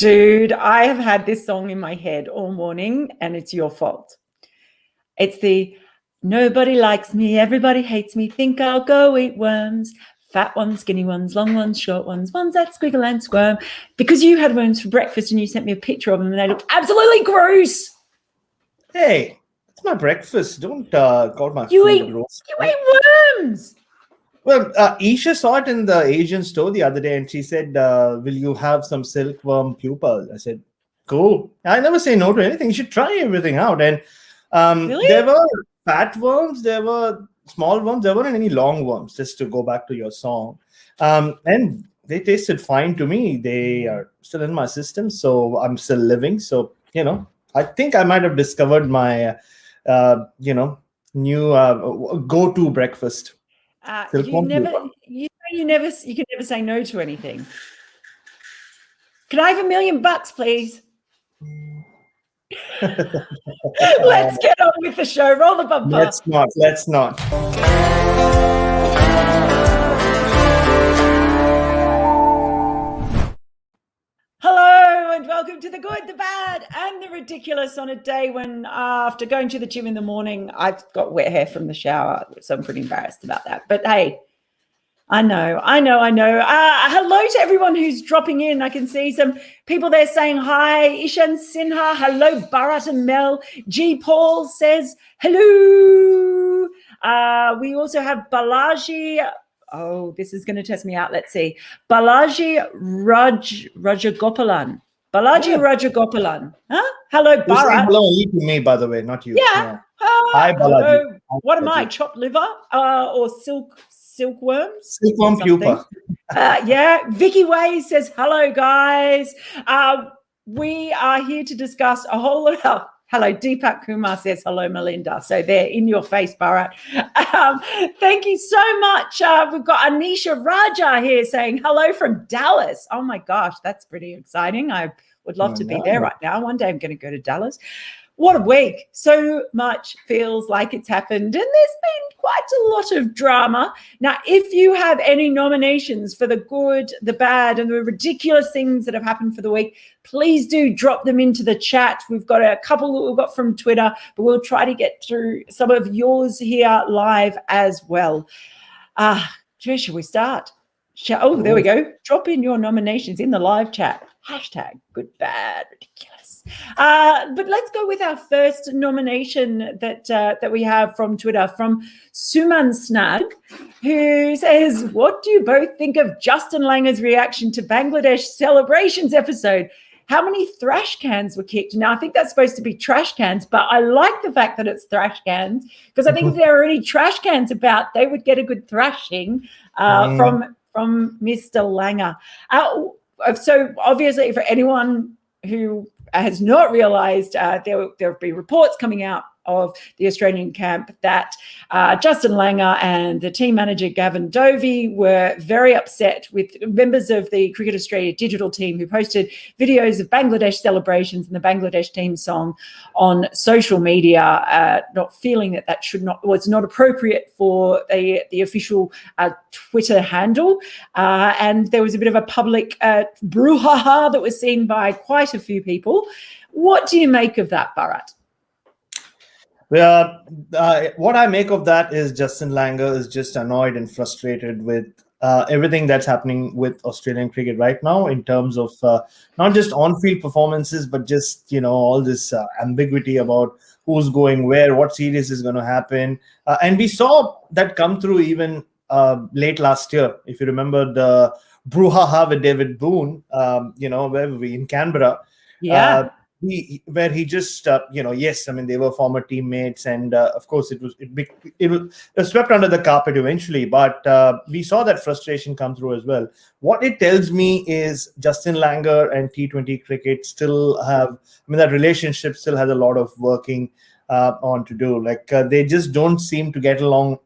Dude, I have had this song in my head all morning, and it's your fault. It's the nobody likes me, everybody hates me, think I'll go eat worms. Fat ones, skinny ones, long ones, short ones that squiggle and squirm. Because you had worms for breakfast and you sent me a picture of them and they looked absolutely gross. Hey, it's my breakfast. Don't call my You food ate gross. worms. Well, Isha saw it in the Asian store the other day and she said, will you have some silkworm pupa? I said, cool. I never say no to anything. You should try everything out. And Really? there were fat worms, there were small worms, there weren't any long worms, just to go back to your song. And they tasted fine to me. They are still in my system, so I'm still living. So, I think I might have discovered my, new go-to breakfast. You can never say no to anything. Can I have $1 million, please? Let's get on with the show. Roll the bumper. Let's not. Hello and welcome to the good, the bad, and the ridiculous on a day when after going to the gym in the morning, I've got wet hair from the shower, so I'm pretty embarrassed about that. But hey, I know. Hello to everyone who's dropping in. I can see some people there saying hi. Ishan Sinha, hello, Bharat and Mel. G. Paul says hello. We also have Balaji. Oh, this is going to test me out. Let's see. Balaji Rajagopalan. Rajagopalan. Huh? Hello, Bharat. Hello only to me, by the way, not you. Yeah. Hi, Balaji. What am I, chopped liver or silkworms? Silkworm pupa. Vicky Way says, hello, guys. We are here to discuss a whole lot of... Hello, Deepak Kumar says, hello, Melinda. So they're in your face, Bharat. Thank you so much. We've got Anisha Raja here saying hello from Dallas. Oh, my gosh, that's pretty exciting. I would love to be there right now. One day I'm going to go to Dallas. What a week. So much feels like it's happened. And there's been quite a lot of drama. Now, if you have any nominations for the good, the bad, and the ridiculous things that have happened for the week, please do drop them into the chat. We've got a couple that we've got from Twitter, but we'll try to get through some of yours here live as well. Where should we start? There we go. Drop in your nominations in the live chat. Hashtag good, bad, ridiculous. But let's go with our first nomination that we have from Twitter, from Suman Snag, who says, what do you both think of Justin Langer's reaction to Bangladesh celebrations episode? How many thrash cans were kicked? Now, I think that's supposed to be trash cans, but I like the fact that it's thrash cans, because I think if there are any trash cans about, they would get a good thrashing from Mr. Langer. So obviously, for anyone who has not realised, there have been reports coming out of the Australian camp that Justin Langer and the team manager Gavin Dovey were very upset with members of the Cricket Australia digital team who posted videos of Bangladesh celebrations and the Bangladesh team song on social media, not feeling that was not appropriate for the official Twitter handle. And there was a bit of a public brouhaha that was seen by quite a few people. What do you make of that, Bharat? What I make of that is Justin Langer is just annoyed and frustrated with everything that's happening with Australian cricket right now in terms of not just on-field performances, but just, all this ambiguity about who's going where, what series is going to happen. And we saw that come through even late last year. If you remember the brouhaha with David Boone, where were we? In Canberra. Yeah. Where he just, yes, I mean, they were former teammates, and of course, it was swept under the carpet eventually. But we saw that frustration come through as well. What it tells me is Justin Langer and T20 cricket still have, that relationship still has a lot of working on to do. Like they just don't seem to get along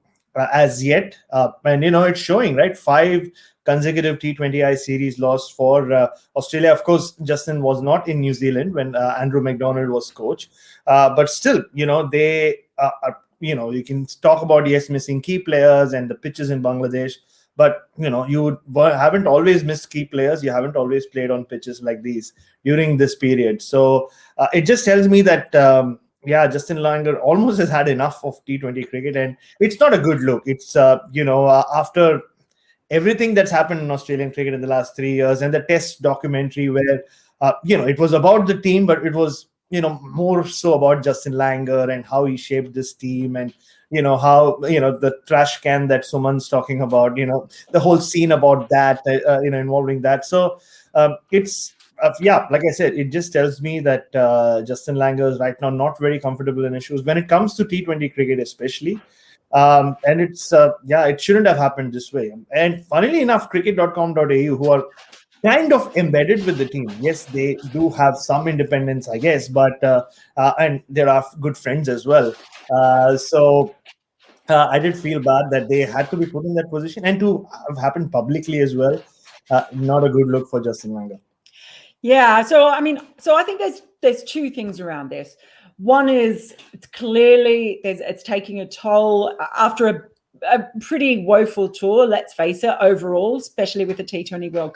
as yet, and it's showing, right? 5 consecutive T20I series loss for Australia. Of course, Justin was not in New Zealand when Andrew McDonald was coach, but still, they are, you can talk about, yes, missing key players and the pitches in Bangladesh, but haven't always missed key players. You haven't always played on pitches like these during this period. So it just tells me that Justin Langer almost has had enough of T20 cricket, and it's not a good look. It's after everything that's happened in Australian cricket in the last 3 years, and the Test documentary where it was about the team, but it was more so about Justin Langer and how he shaped this team, and how the trash can that Suman's talking about, the whole scene about that, involving that. So it's like I said, it just tells me that Justin Langer is right now not very comfortable in issues when it comes to T20 cricket, especially. And it's it shouldn't have happened this way. And funnily enough, cricket.com.au, who are kind of embedded with the team. Yes, they do have some independence, I guess, but and there are good friends as well. So I did feel bad that they had to be put in that position, and to have happened publicly as well. Not a good look for Justin Langer. Yeah. So I think there's two things around this. One is it's clearly it's taking a toll after a pretty woeful tour, let's face it, overall, especially with the T20 World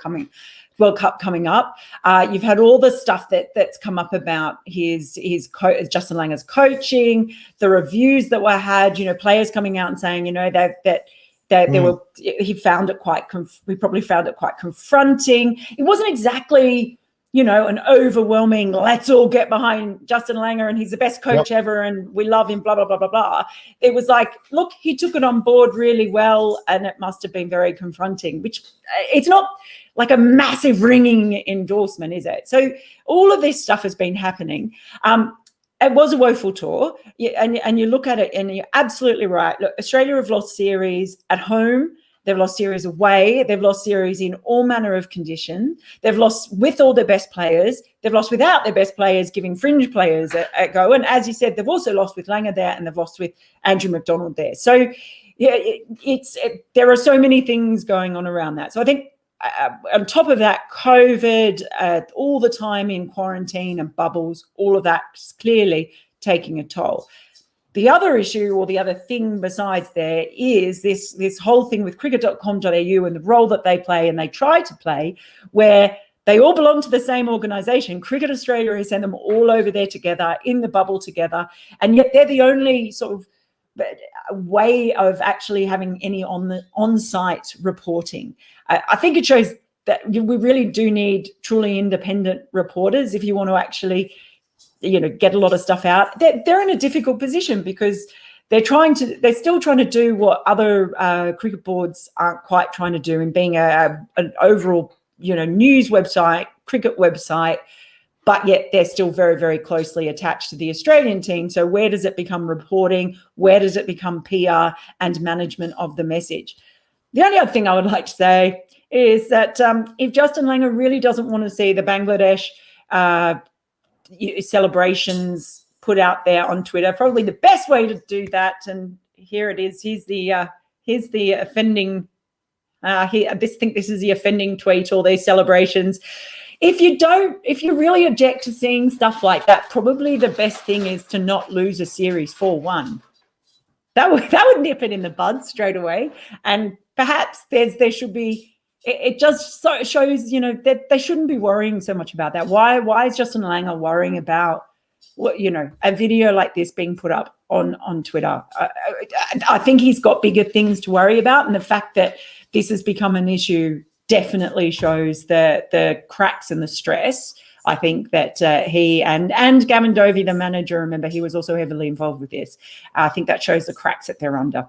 Cup coming up. You've had all the stuff that's come up about Justin Langer's coaching, the reviews that were had, players coming out and saying, he probably found it quite confronting. It wasn't exactly an overwhelming, let's all get behind Justin Langer and he's the best coach ever and we love him, blah, blah, blah, blah, blah. It was like, look, he took it on board really well and it must have been very confronting, which it's not like a massive ringing endorsement, is it? So all of this stuff has been happening. It was a woeful tour, and you look at it and you're absolutely right. Look, Australia have lost series at home. They've lost series away. They've lost series in all manner of condition. They've lost with all their best players. They've lost without their best players, giving fringe players a go. And as you said, they've also lost with Langer there, and they've lost with Andrew McDonald there. So there are so many things going on around that. So I think on top of that, COVID, all the time in quarantine and bubbles, all of that's clearly taking a toll. The other issue, or the other thing besides there, is this whole thing with cricket.com.au and the role that they play and they try to play, where they all belong to the same organisation. Cricket Australia has sent them all over there together, in the bubble together, and yet they're the only sort of way of actually having any on-site reporting. I think it shows that we really do need truly independent reporters if you want to actually get a lot of stuff out. They're in a difficult position because they're still trying to do what other cricket boards aren't quite trying to do in being an overall, news website, cricket website, but yet they're still very, very closely attached to the Australian team. So where does it become reporting? Where does it become PR and management of the message? The only other thing I would like to say is that if Justin Langer really doesn't want to see the Bangladesh celebrations put out there on Twitter, probably the best way to do that, and here it is, here's the offending I think this is the offending tweet, all these celebrations. If you really object to seeing stuff like that, probably the best thing is to not lose a series 4-1. That would nip it in the bud straight away. And perhaps there should be, it just shows, that they shouldn't be worrying so much about that. Why is Justin Langer worrying about a video like this being put up on Twitter? I think he's got bigger things to worry about, and the fact that this has become an issue definitely shows the cracks and the stress. I think that he and Gavin Dovey, the manager, remember, he was also heavily involved with this. I think that shows the cracks that they're under.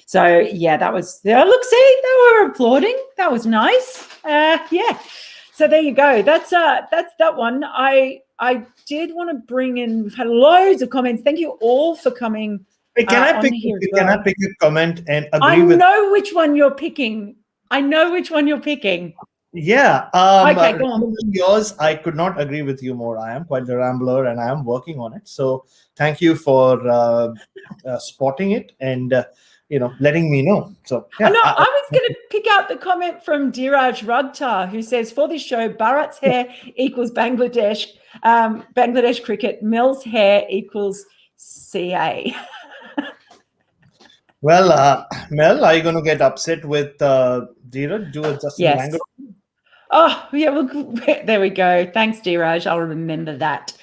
So yeah, that was, look, see, they were applauding. That was nice. Yeah. So there you go. That's that one. I did want to bring in, we've had loads of comments. Thank you all for coming. Hey, can I pick a comment and agree with? I know which one you're picking. Yeah. Okay, go on. Yours, I could not agree with you more. I am quite the rambler and I am working on it. So thank you for spotting it and letting me know. So yeah, I was going to pick out the comment from Diraj Rugtar, who says, for this show, Bharat's hair equals Bangladesh cricket, Mel's hair equals CA. Well, Mel, are you going to get upset with Dheeraj? Do a Justin Yes. Langer? Oh, yeah, well, there we go. Thanks, Dheeraj. I'll remember that.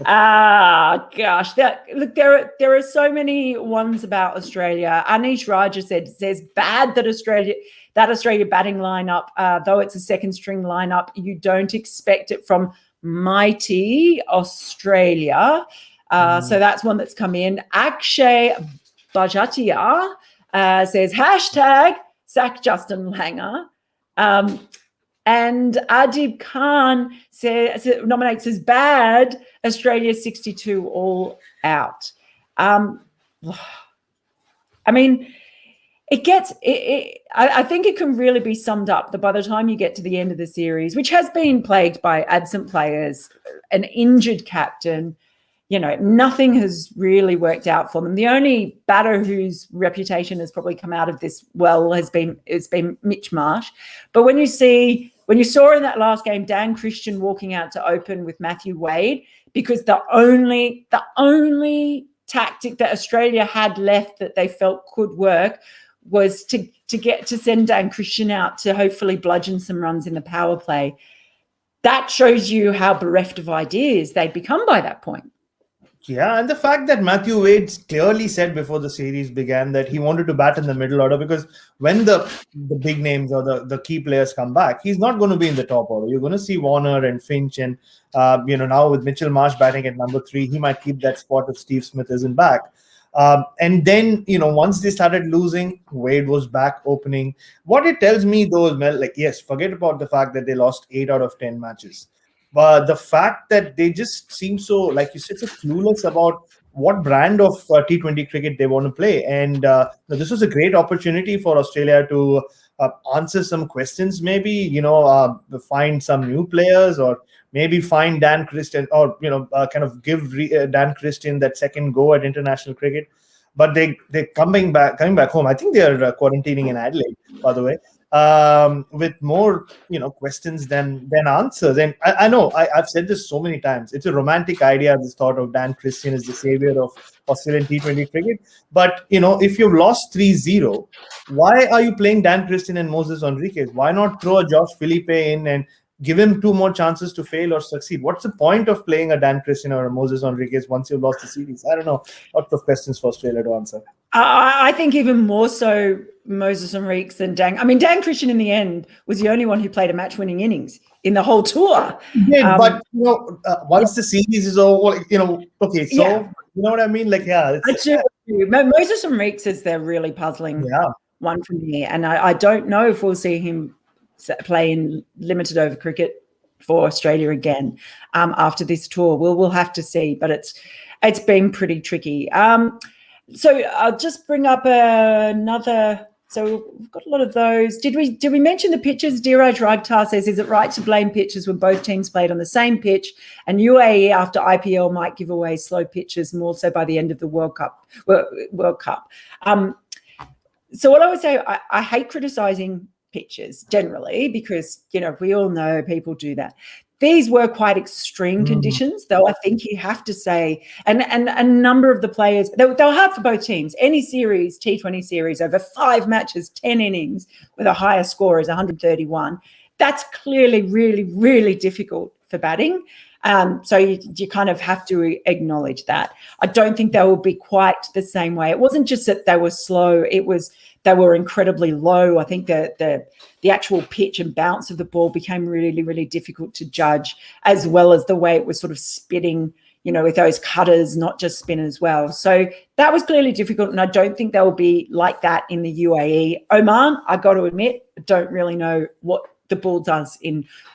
Gosh. Look, there are so many ones about Australia. Anish Raja says bad that Australia batting lineup, though it's a second string lineup, you don't expect it from mighty Australia. So that's one that's come in. Akshay Bajatia says hashtag sack Justin Langer. And Adib Khan nominates as bad Australia 62 all out. I mean, I think it can really be summed up that by the time you get to the end of the series, which has been plagued by absent players, an injured captain, nothing has really worked out for them. The only batter whose reputation has probably come out of this has been Mitch Marsh. But when you saw in that last game Dan Christian walking out to open with Matthew Wade, because the only tactic that Australia had left that they felt could work was to send Dan Christian out to hopefully bludgeon some runs in the power play. That shows you how bereft of ideas they'd become by that point. Yeah, and the fact that Matthew Wade clearly said before the series began that he wanted to bat in the middle order, because when the big names or the key players come back, he's not going to be in the top order. You're going to see Warner and Finch, and now with Mitchell Marsh batting at number 3, he might keep that spot if Steve Smith isn't back. And then, once they started losing, Wade was back opening. What it tells me, though, is, Mel, yes, forget about the fact that they lost 8 out of 10 matches. But the fact that they just seem so, like you said, so clueless about what brand of T20 cricket they want to play. And this was a great opportunity for Australia to answer some questions, maybe, find some new players, or maybe find Dan Christian, or, kind of give Dan Christian that second go at international cricket. But they're coming back home. I think they're quarantining in Adelaide, by the way. With more, questions than answers. And I know I've said this so many times. It's a romantic idea, this thought of Dan Christian as the savior of Australian T20 cricket. But, if you've lost 3-0, why are you playing Dan Christian and Moses Enriquez? Why not throw a Josh Philippe in and give him 2 more chances to fail or succeed? What's the point of playing a Dan Christian or a Moses Enriquez once you've lost the series? I don't know. Lots of questions for Australia to answer. I think even more so Moses Enriquez than Dan. I mean, Dan Christian in the end was the only one who played a match-winning innings in the whole tour. Yeah, but once the series is over, okay, so you know what I mean? Moses Enriquez is the really puzzling one for me, and I don't know if we'll see him play in limited over cricket for Australia again after this tour. We'll have to see, but it's been pretty tricky. So I'll just bring up another. So we've got a lot of those. Did we mention the pitches? Dheeraj Ragtar says, is it right to blame pitches when both teams played on the same pitch? And UAE after IPL might give away slow pitches more so by the end of the World Cup. So what I would say, I hate criticising pitches generally because, we all know people do that. These were quite extreme conditions, though I think you have to say, and a number of the players, they were hard for both teams. Any series, T20 series, over 5 matches, 10 innings with a higher score as 131, that's clearly really, really difficult for batting. So you kind of have to acknowledge that. I don't think they will be quite the same way. It wasn't just that they were slow, it was they were incredibly low. I think the actual pitch and bounce of the ball became really, really difficult to judge, as well as the way it was sort of spitting, with those cutters, not just spin as well. So that was clearly difficult, and I don't think they will be like that in the UAE. Oman, I got to admit, I don't really know what the ball does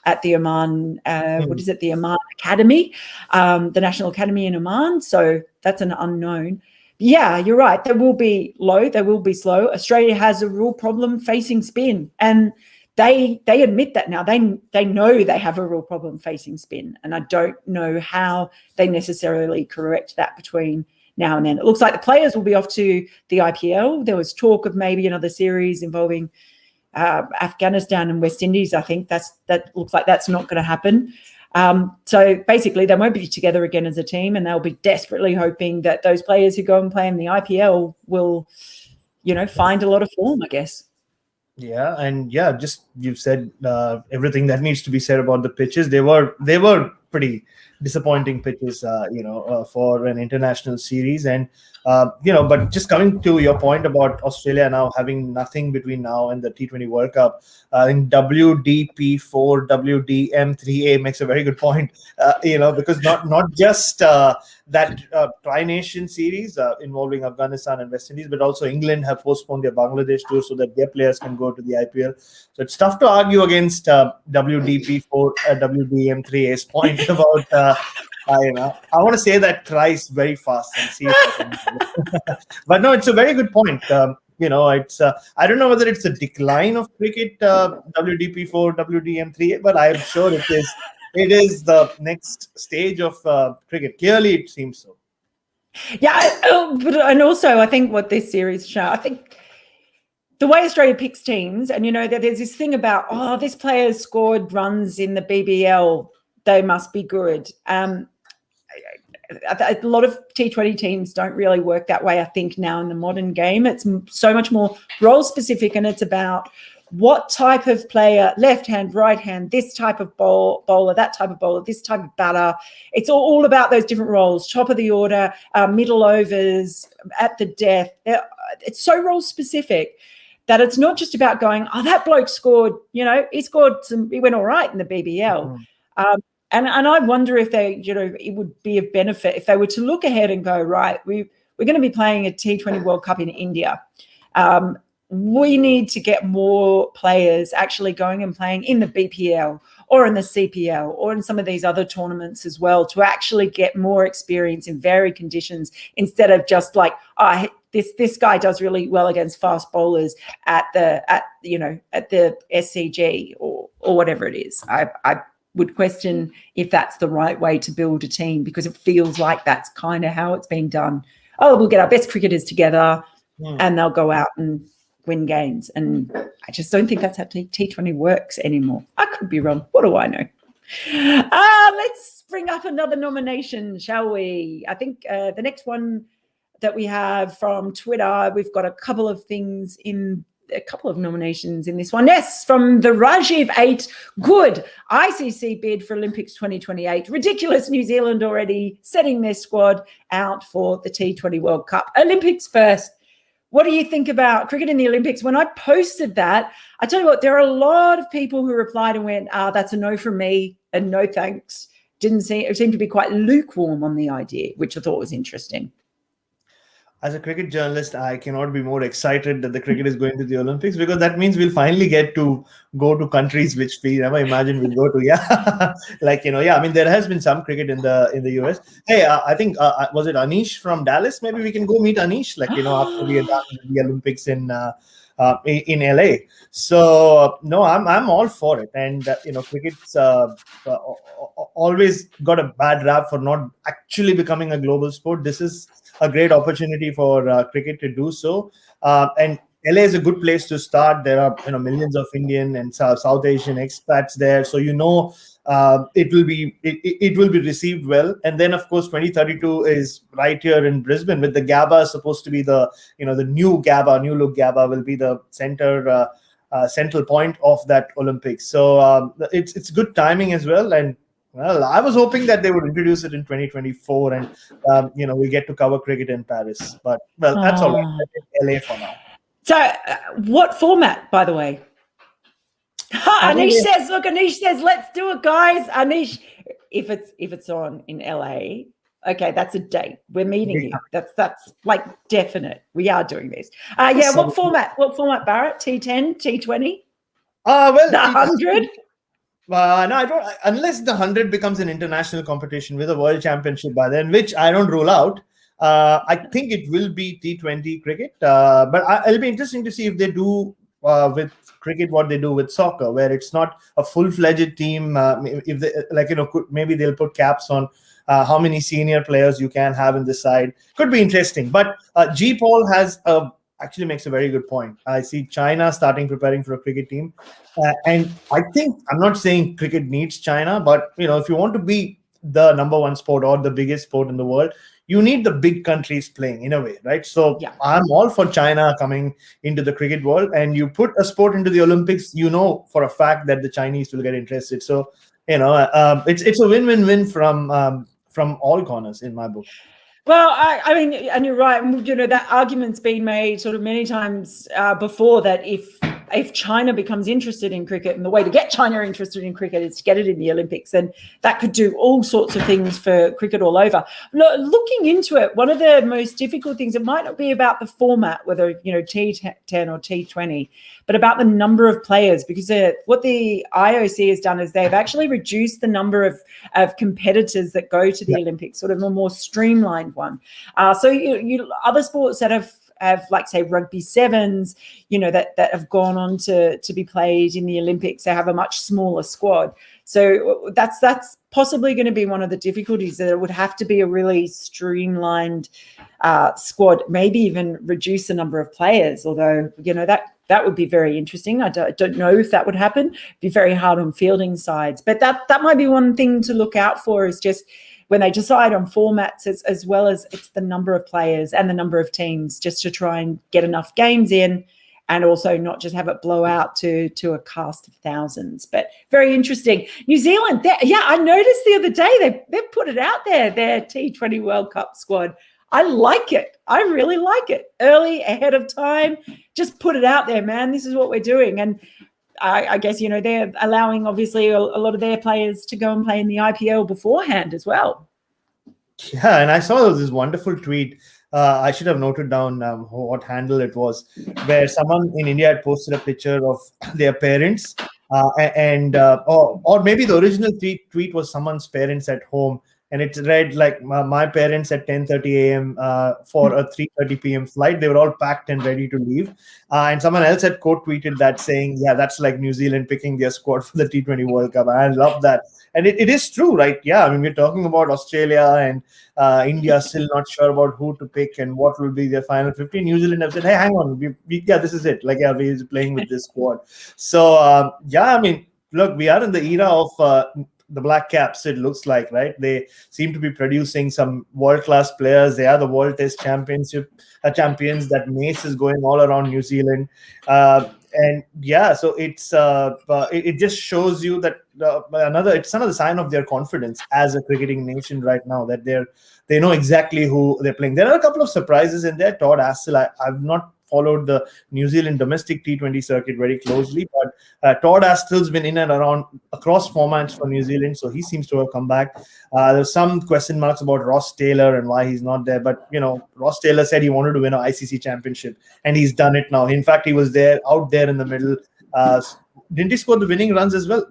at the Oman, what is it, the Oman Academy, the National Academy in Oman. So that's an unknown. Yeah, you're right. They will be low. They will be slow. Australia has a real problem facing spin, and they admit that now. They know they have a real problem facing spin, and I don't know how they necessarily correct that between now and then. It looks like the players will be off to the IPL. There was talk of maybe another series involving Afghanistan and West Indies. I think that looks like that's not going to happen. So basically they won't be together again as a team, and they'll be desperately hoping that those players who go and play in the IPL will, find a lot of form, I guess. Yeah, and just you've said everything that needs to be said about the pitches. They were pretty disappointing pitches, for an international series. And but just coming to your point about Australia now having nothing between now and the T20 World Cup, in WDP4, WDM3A makes a very good point. Because not just that tri-nation series involving Afghanistan and West Indies, but also England have postponed their Bangladesh tour so that their players can go to the IPL. So it's tough to argue against WDP4, WDM3A's point about. I want to say that thrice very fast and see if I can. But no, it's a very good point. It's I don't know whether it's a decline of cricket, WDP4, WDM3A, but I'm sure it is. It is the next stage of cricket. Clearly, it seems so. Yeah, and also I think what this series show, I think the way Australia picks teams, and there's this thing about this player scored runs in the BBL, they must be good. A lot of T20 teams don't really work that way, I think, now in the modern game. It's so much more role specific, and it's about what type of player, left hand, right hand, this type of bowler, that type of bowler, this type of batter. It's all about those different roles, top of the order, middle overs, at the death. It's so role specific that it's not just about going, that bloke scored, he went all right in the BBL. And I wonder if it would be of benefit if they were to look ahead and go, right, we're going to be playing a T20 World Cup in India. We need to get more players actually going and playing in the BPL or in the CPL or in some of these other tournaments as well, to actually get more experience in varied conditions, instead of just like, this guy does really well against fast bowlers at the SCG or whatever it is. I would question if that's the right way to build a team, because it feels like that's kind of how it's been done. We'll get our best cricketers together and they'll go out and win games. And I just don't think that's how T20 works anymore. I could be wrong. What do I know? Let's bring up another nomination, shall we? I think the next one that we have from Twitter, we've got a couple of nominations in this one. Yes, from the Rajiv 8. Good. ICC bid for Olympics 2028. Ridiculous. New Zealand already setting their squad out for the T20 World Cup. Olympics first. What do you think about cricket in the Olympics? When I posted that, I tell you what, there are a lot of people who replied and went, that's a no from me and no thanks. It seemed to be quite lukewarm on the idea, which I thought was interesting. As a cricket journalist, I cannot be more excited that the cricket is going to the Olympics, because that means we'll finally get to go to countries which we never imagined we'd go to. Yeah, I mean, there has been some cricket in the US. Hey, I think was it Anish from Dallas? Maybe we can go meet Anish, after we are done with the Olympics in LA. So no, I'm all for it. And cricket's always got a bad rap for not actually becoming a global sport. This is a great opportunity for cricket to do so, and LA is a good place to start. There are millions of Indian and South Asian expats there, so it will be received well. And then of course 2032 is right here in Brisbane, with the Gabba supposed to be the the new look Gabba will be the central point of that Olympics. So it's good timing as well. And well, I was hoping that they would introduce it in 2024, and we get to cover cricket in Paris. But that's all right. LA for now. So, what format, by the way? Anish says, let's do it, guys. Anish, if it's on in LA, okay, that's a date. We're meeting you. That's like definite. We are doing this. What format? What format, Bharat? T10, T20? The 100. No, I don't. Unless the 100 becomes an international competition with a world championship by then, which I don't rule out. I think it will be T20 cricket. But it'll be interesting to see if they do with cricket what they do with soccer, where it's not a full-fledged team. If they maybe they'll put caps on how many senior players you can have in the side. Could be interesting. But G. Paul actually makes a very good point. I see China preparing for a cricket team. And I think, I'm not saying cricket needs China, but if you want to be the number one sport or the biggest sport in the world, you need the big countries playing in a way, right? So Yeah. I'm all for China coming into the cricket world, and you put a sport into the Olympics, you know for a fact that the Chinese will get interested. So it's a win-win-win from all corners in my book. Well, I mean, and you're right. That argument's been made sort of many times before, that if China becomes interested in cricket, and the way to get China interested in cricket is to get it in the Olympics, and that could do all sorts of things for cricket all over. Looking into it, one of the most difficult things, it might not be about the format, whether T10 or T20, but about the number of players, because what the IOC has done is they've actually reduced the number of competitors that go to the Olympics, sort of a more streamlined one. So other sports that have like, say, rugby sevens, that have gone on to be played in the Olympics, they have a much smaller squad. So that's possibly going to be one of the difficulties, that it would have to be a really streamlined squad, maybe even reduce the number of players, although that would be very interesting. I don't know if that would happen. It'd be very hard on fielding sides, but that might be one thing to look out for, is just when they decide on formats, as well as it's the number of players and the number of teams, just to try and get enough games in, and also not just have it blow out to a cast of thousands. But very interesting. New Zealand, I noticed the other day they've put it out there, their T20 World Cup squad. I like it. I really like it. Early, ahead of time, just put it out there, man. This is what we're doing. And I guess, they're allowing, obviously, a lot of their players to go and play in the IPL beforehand as well. Yeah, and I saw this wonderful tweet. I should have noted down what handle it was, where someone in India had posted a picture of their parents, or maybe the original tweet was someone's parents at home, and it read like, my parents at 10:30 a.m. For a 3:30 p.m. flight. They were all packed and ready to leave. And someone else had quote tweeted that, saying, yeah, that's like New Zealand picking their squad for the T20 World Cup. I love that. And it is true, right? Yeah, I mean, we're talking about Australia and India still not sure about who to pick and what will be their final 15. New Zealand have said, hey, hang on, this is it. Like, we're playing with this squad. So, I mean, look, we are in the era of the Black Caps, it looks like, right? They seem to be producing some world-class players. They are the World Test champions. That mace is going all around New Zealand. And yeah, so it just shows you that it's another sign of their confidence as a cricketing nation right now, that they know exactly who they're playing. There are a couple of surprises in there. Todd Astle, I've not followed the New Zealand domestic T20 circuit very closely, but Todd Astle's been in and around across formats for New Zealand, so he seems to have come back. There's some question marks about Ross Taylor and why he's not there, but Ross Taylor said he wanted to win an ICC championship, and he's done it now. In fact, he was out there in the middle. Didn't he score the winning runs as well?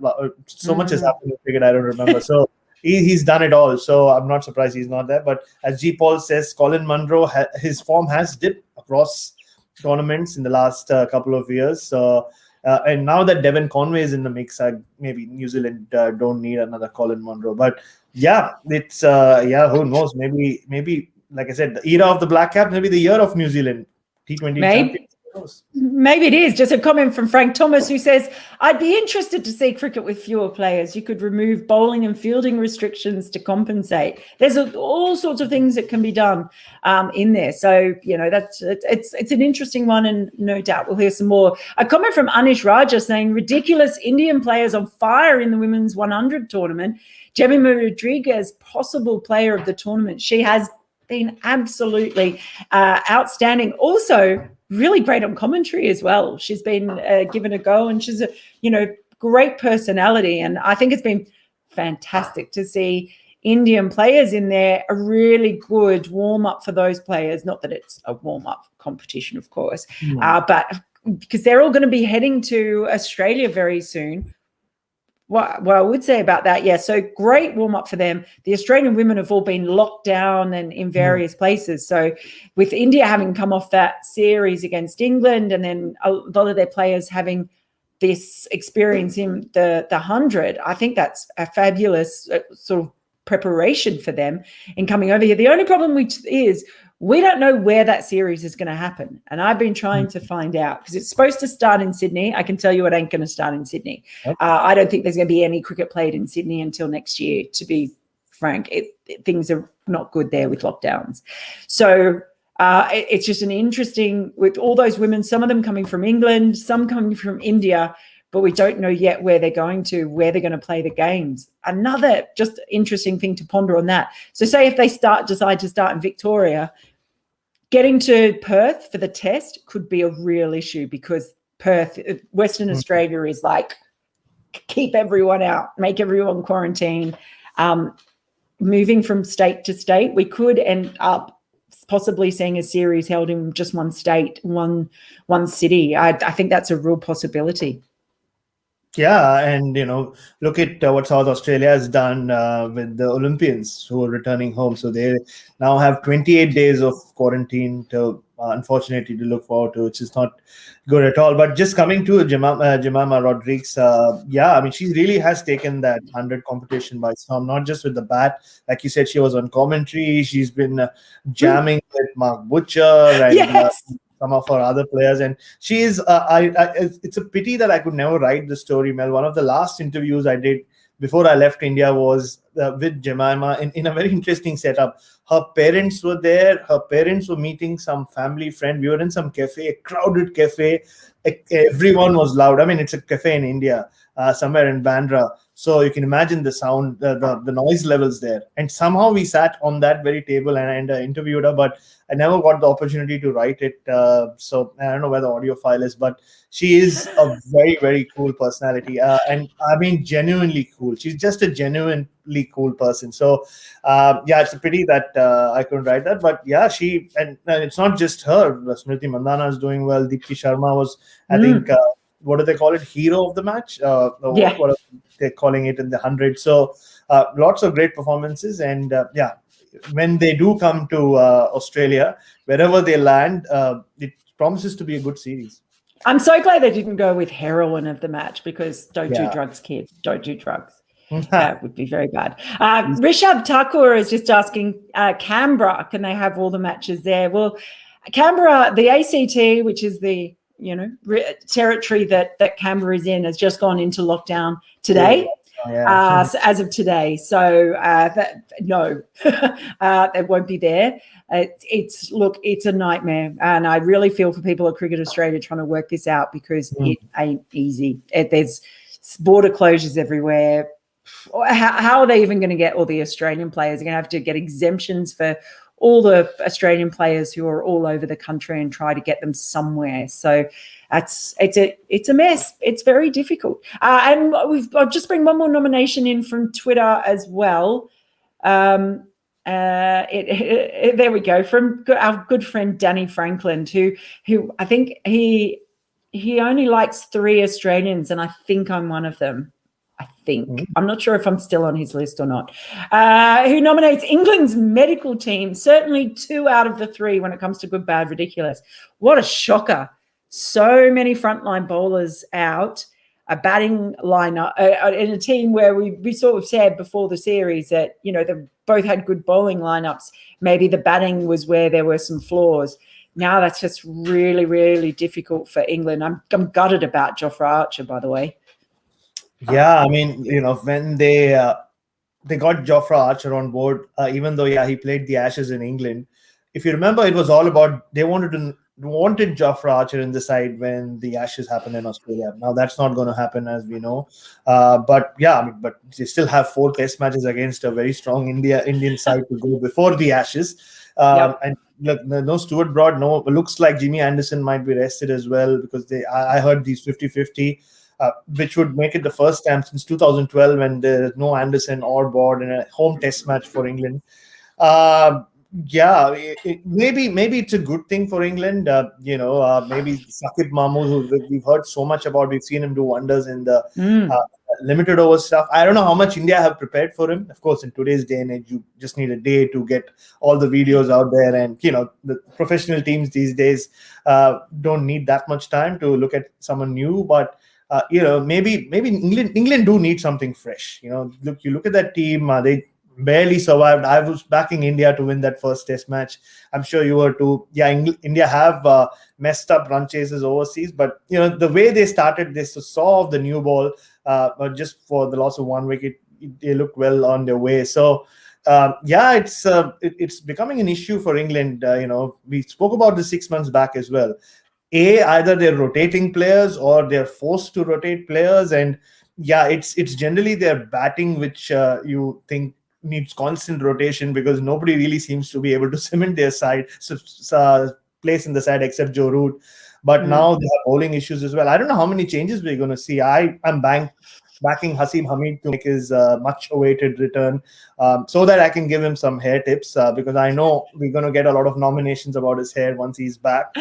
So much has happened in cricket, I don't remember. So he's done it all, so I'm not surprised he's not there. But as G. Paul says, Colin Munro, his form has dipped across tournaments in the last couple of years. So and now that Devon Conway is in the mix, maybe New Zealand don't need another Colin Munro. But yeah, it's who knows? Maybe like I said, the era of the Black Cap, maybe the year of New Zealand T20 champions. Maybe it is. Just a comment from Frank Thomas, who says, I'd be interested to see cricket with fewer players. You could remove bowling and fielding restrictions to compensate. There's all sorts of things that can be done in there. So, it's an interesting one, and no doubt we'll hear some more. A comment from Anish Raja saying, ridiculous Indian players on fire in the women's 100 tournament. Jemima Rodriguez, possible player of the tournament. She has been absolutely outstanding. Also, really great on commentary as well. She's been given a go, and she's a great personality. And I think it's been fantastic to see Indian players in there, a really good warm-up for those players. Not that it's a warm-up competition, of course, but because they're all going to be heading to Australia very soon. What I would say about that, yeah, so great warm-up for them. The Australian women have all been locked down and in various places. So with India having come off that series against England, and then a lot of their players having this experience in the 100, I think that's a fabulous sort of preparation for them in coming over here. The only problem is we don't know where that series is going to happen. And I've been trying to find out, because it's supposed to start in Sydney. I can tell you it ain't going to start in Sydney. Okay. I don't think there's going to be any cricket played in Sydney until next year, to be frank. Things are not good there with lockdowns. So it's just an interesting, with all those women, some of them coming from England, some coming from India, but we don't know yet where they're going to play the games. Another just interesting thing to ponder on that. So say if they decide to start in Victoria, getting to Perth for the test could be a real issue, because Perth, Western Australia is like, keep everyone out, make everyone quarantine. Moving from state to state, we could end up possibly seeing a series held in just one state, one city. I think that's a real possibility. Yeah, and look at what South Australia has done with the Olympians who are returning home. So they now have 28 days of quarantine to, unfortunately, to look forward to, which is not good at all. But just coming to Jemima Rodriguez, I mean, she really has taken that 100 competition by storm, not just with the bat. Like you said, she was on commentary. She's been jamming with Mark Butcher and Yes. some of our other players, and she is it's a pity that I could never write the story, Mel. One of the last interviews I did before I left India was with Jemima in a very interesting setup. Her parents were there. Her parents were meeting some family friend. We were in some cafe, a crowded cafe. Everyone was loud. I mean, it's a cafe in India, somewhere in Bandra. So you can imagine the sound, the noise levels there. And somehow we sat on that very table and interviewed her, but I never got the opportunity to write it. So I don't know where the audio file is, but she is a very, very cool personality. And I mean, genuinely cool. She's just a genuinely cool person. So it's a pity that I couldn't write that. But yeah, and it's not just her. Smriti Mandhana is doing well. Deepti Sharma was, I think, what do they call it? Hero of the match? What are they calling it in the 100? So lots of great performances. And when they do come to Australia, wherever they land, it promises to be a good series. I'm so glad they didn't go with heroine of the match, because don't do drugs, kids. Don't do drugs. That would be very bad. Rishabh Thakur is just asking, Canberra, can they have all the matches there? Well, Canberra, the ACT, which is the territory that Canberra is in, has just gone into lockdown today. As of today, so no, they won't be there. It's a nightmare, and I really feel for people at Cricket Australia trying to work this out, because it ain't easy. There's border closures everywhere. How are they even going to get all the Australian players? They're going to have to get exemptions for all the Australian players who are all over the country and try to get them somewhere. So it's a mess. It's very difficult. And I'll just bring one more nomination in from Twitter as well. There we go, from our good friend Danny Franklin, who I think he only likes 3 Australians, and I think I'm one of them. I think. I'm not sure if I'm still on his list or not. Who nominates England's medical team? Certainly 2 out of the 3 when it comes to good, bad, ridiculous. What a shocker. So many frontline bowlers out, a batting lineup in a team where we sort of said before the series that, they both had good bowling lineups. Maybe the batting was where there were some flaws. Now that's just really, really difficult for England. I'm gutted about Jofra Archer, by the way. Yeah, I mean, when they got Jofra Archer on board, even though he played the Ashes in England. If you remember, it was all about they wanted Jofra Archer in the side when the Ashes happened in Australia. Now that's not going to happen, as we know. But they still have 4 Test matches against a very strong Indian side to go before the Ashes. And look, no Stuart Broad. No, looks like Jimmy Anderson might be rested as well, because I heard these 50-50. Which would make it the first time since 2012 when there's no Anderson or Broad in a home Test match for England. Maybe it's a good thing for England. Maybe Saqib Mahmood, who we've heard so much about, we've seen him do wonders in the limited over stuff. I don't know how much India have prepared for him. Of course, in today's day and age, you just need a day to get all the videos out there, and the professional teams these days don't need that much time to look at someone new, but. Maybe England do need something fresh. You look at that team. They barely survived. I was backing India to win that first Test match. I'm sure you were too. Yeah, India have messed up run chases overseas, but the way they started, they saw off the new ball, but just for the loss of 1 wicket, they looked well on their way. So yeah, it's becoming an issue for England. We spoke about this 6 months back as well. Either they're rotating players or they're forced to rotate players, and yeah, it's generally their batting which you think needs constant rotation, because nobody really seems to be able to cement their side place in the side except Joe Root. But now they have bowling issues as well. I don't know how many changes we're going to see. I'm backing Haseem Hamid to make his much awaited return, so that I can give him some hair tips, because I know we're going to get a lot of nominations about his hair once he's back.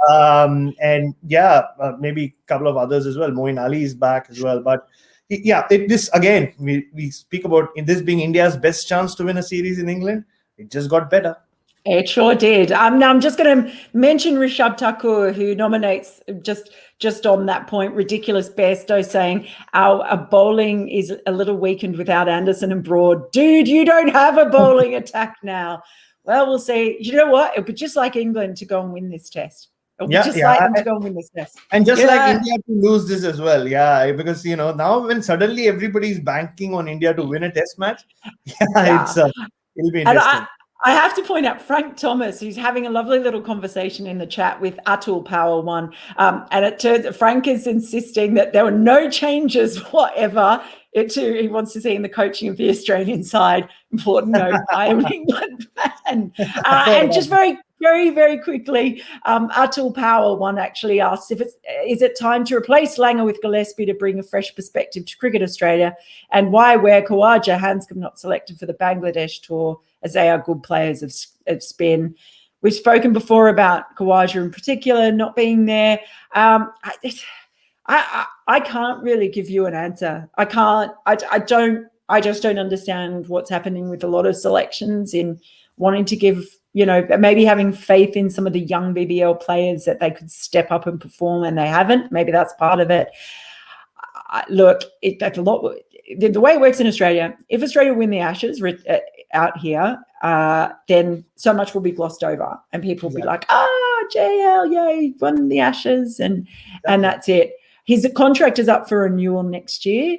And yeah, maybe a couple of others as well. Moeen Ali is back as well. But yeah, this again, we speak about this being India's best chance to win a series in England. It just got better. It sure did. Now I'm just going to mention Rishabh Thakur, who nominates just on that point, ridiculous Bairstow, saying our bowling is a little weakened without Anderson and Broad. Dude, you don't have a bowling attack now. Well, we'll see. You know what? It'll be just like England to go and win this test. It'll be just like them to go and win this test. And just like India to lose this as well. Yeah, because, now when suddenly everybody's banking on India to win a test match, it'll be interesting. I have to point out Frank Thomas, who's having a lovely little conversation in the chat with Atul Power One. And it turns Frank is insisting that there were no changes whatever he wants to see in the coaching of the Australian side. Important note, I am an England fan. And just very, very, very quickly, Atul Power One actually asks is it time to replace Langer with Gillespie to bring a fresh perspective to Cricket Australia, and why wear Khawaja Hanscom not selected for the Bangladesh tour, as they are good players of spin. We've spoken before about Khawaja in particular not being there. I can't really give you an answer. I can't. I just don't understand what's happening with a lot of selections in wanting to give, maybe having faith in some of the young BBL players that they could step up and perform, and they haven't. Maybe that's part of it. Look, that's a lot. The way it works in Australia, if Australia win the Ashes out here, then so much will be glossed over, and people will be like, JL, yay, won the Ashes, and that's it. His contract is up for renewal next year.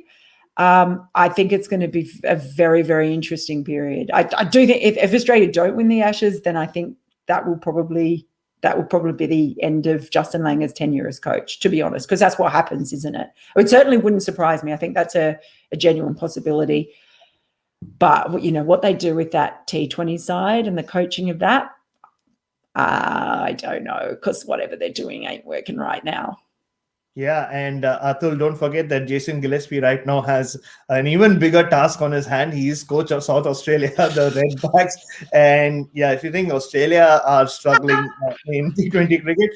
I think it's going to be a very, very interesting period. I do think if Australia don't win the Ashes, then I think that will probably be the end of Justin Langer's tenure as coach, to be honest, because that's what happens, isn't it? It certainly wouldn't surprise me. I think that's a genuine possibility. But, what they do with that T20 side and the coaching of that, I don't know, because whatever they're doing ain't working right now. Yeah, and Atul, don't forget that Jason Gillespie right now has an even bigger task on his hand. He is coach of South Australia, the Redbacks. And yeah, if you think Australia are struggling in T20 cricket,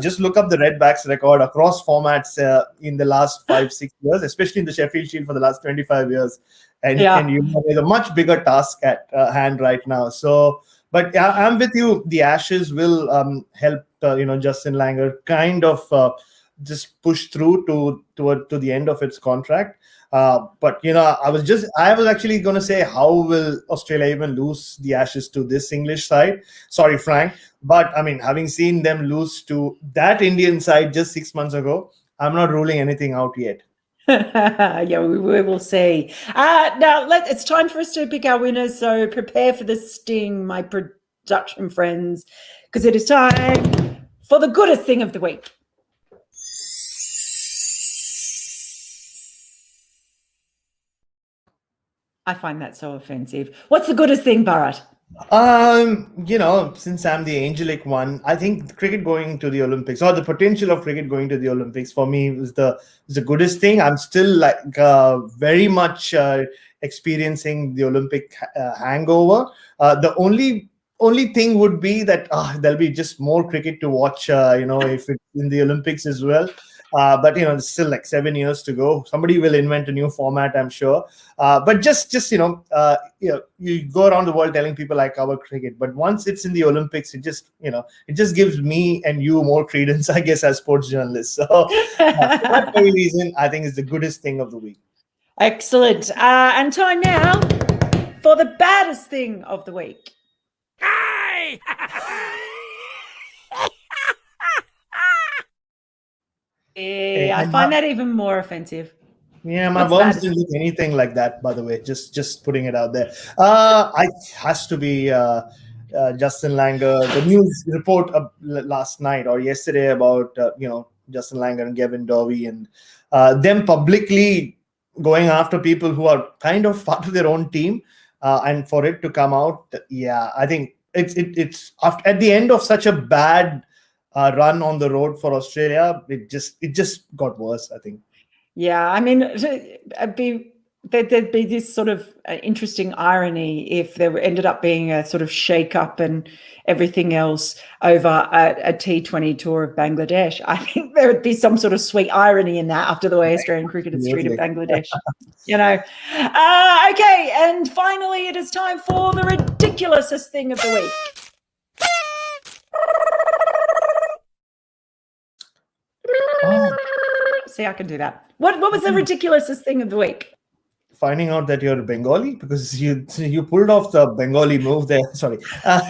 just look up the Redbacks record across formats in the last 5-6 years, especially in the Sheffield Shield for the last 25 years. And there's a much bigger task at hand right now. So, but I'm with you. The Ashes will help, Justin Langer kind of just push through to the end of its contract. But I was actually going to say, how will Australia even lose the Ashes to this English side? Sorry, Frank, but I mean, having seen them lose to that Indian side just 6 months ago, I'm not ruling anything out yet. Yeah, we will see. Now it's time for us to pick our winners. So prepare for the sting, my production friends, because it is time for the goodest thing of the week. I find that so offensive. What's the goodest thing, Bharat? Since I'm the angelic one, I think cricket going to the Olympics, or the potential of cricket going to the Olympics, for me is the goodest thing. I'm still very much experiencing the Olympic hangover. The only thing would be that there'll be just more cricket to watch. If it's in the Olympics as well. But it's still like 7 years to go. Somebody will invent a new format, I'm sure. But just you go around the world telling people I cover cricket, but once it's in the Olympics, it just gives me and you more credence, I guess, as sports journalists. So for that very reason, I think it's the goodest thing of the week. Excellent. And time now for the baddest thing of the week. Hi! I find that even more offensive. Yeah, my What's worms that? didn't look anything like that, by the way. Just putting it out there. It has to be Justin Langer. The news report last night or yesterday about Justin Langer and Gavin Dovey and them publicly going after people who are kind of part of their own team, and for it to come out, yeah, I think it's after, at the end of such a bad run on the road for Australia, it just got worse, I think. Yeah, I mean, there'd be this sort of interesting irony if there ended up being a sort of shake-up and everything else over a T20 tour of Bangladesh. I think there would be some sort of sweet irony in that after the way Australian cricket has treated Bangladesh. Okay, and finally it is time for the ridiculousest thing of the week. Oh. See, I can do that. What was the ridiculousest thing of the week? Finding out that you're Bengali, because you pulled off the Bengali move there. Sorry. That's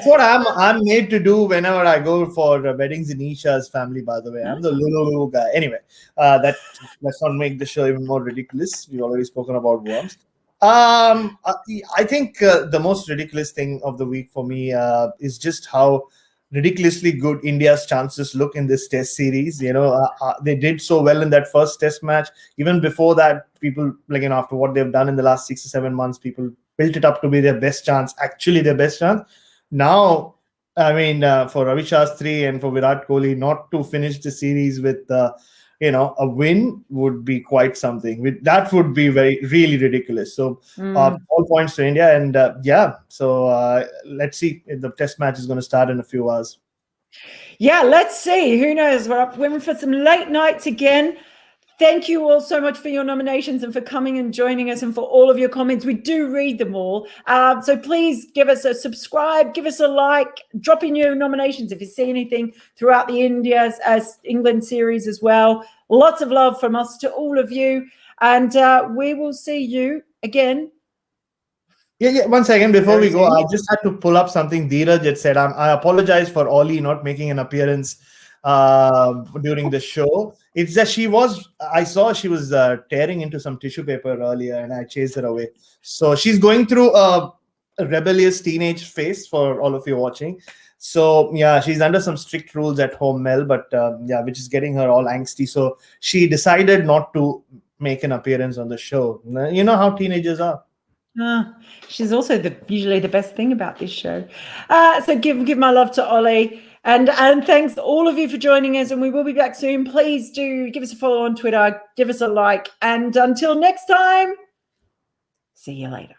what I'm made to do whenever I go for weddings in Isha's family, by the way. I'm the Lulu guy. Anyway, let's not make the show even more ridiculous. We've already spoken about worms. I think the most ridiculous thing of the week for me is just how ridiculously good India's chances look in this test series. They did so well in that first test match. Even before that, people, after what they've done in the last 6 or 7 months, people built it up to be their best chance, actually their best chance. Now, I mean, for Ravi Shastri and for Virat Kohli not to finish the series with a win would be quite something. That would be really ridiculous. So all points to India. And so let's see if the test match is going to start in a few hours. Yeah, let's see. Who knows? We're up women for some late nights again. Thank you all so much for your nominations and for coming and joining us and for all of your comments. We do read them all. So please give us a subscribe, give us a like, drop in your nominations if you see anything throughout the England series as well. Lots of love from us to all of you. And we will see you again. Yeah. 1 second before we go, I just had to pull up something Dheeraj had said. I apologize for Ollie not making an appearance during the show. It's that I saw she was tearing into some tissue paper earlier and I chased her away. So she's going through a rebellious teenage phase for all of you watching. So yeah, she's under some strict rules at home, Mel, but which is getting her all angsty. So she decided not to make an appearance on the show. You know how teenagers are. She's also usually the best thing about this show. So give my love to Ollie. And thanks to all of you for joining us, and we will be back soon. Please do give us a follow on Twitter, give us a like, and until next time, see you later.